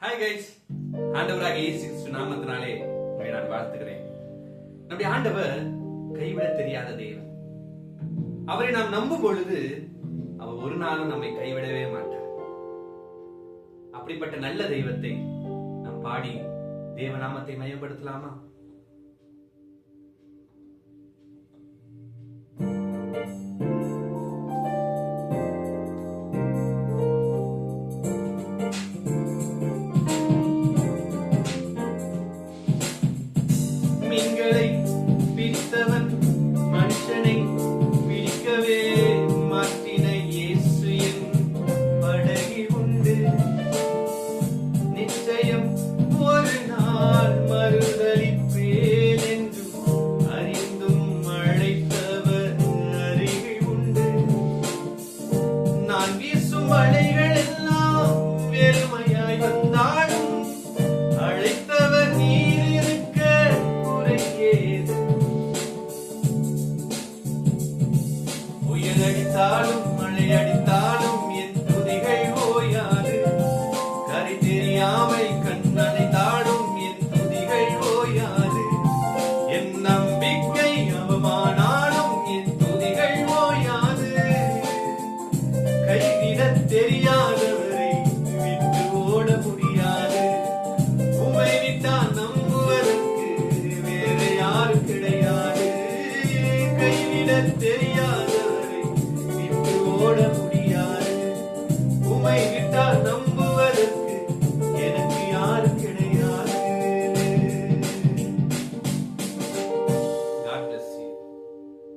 Hi guys, ஆண்டவராக இயேசு கிறிஸ்து நாமத்தினாலே உங்களை நான் வாழ்த்துகிறேன். நம்முடைய ஆண்டவர் கைவிட தெரியாத தேவன். அவரை நாம் நம்பும் பொழுது அவர் ஒரு நாளும் நம்மை கைவிடவே மாட்டார். அப்படிப்பட்ட நல்ல தெய்வத்தை நாம் பாடி தேவநாமத்தை மையப்படுத்தலாமா? மீன்களை பிடித்தவன் மனுஷனை பிடிக்கவே மாட்டின இயேசு என் படகில் உண்டு. நிச்சயம் ஒரு நாள் மறுதலிப்பேன் என்று அறிந்தும் அழைத்தவர் அருகில் உண்டு. நான் வீசும் வலைகள் எல்லாம் வெறுமையாய் வந்தாலும் அழைத்தவர் நீர் இருக்க குறையேது. புயல் அடித்தாலும் மழை அடித்தாலும் என் துதிகள் ஓயாது. கரை தெரியாமல் கண்ணனைத்தாலும் என் துதிகள் ஓயாது. என் நம்பிக்கை அவமானாலும் என் துதிகள் ஓயாது. கைவிட தெரியாத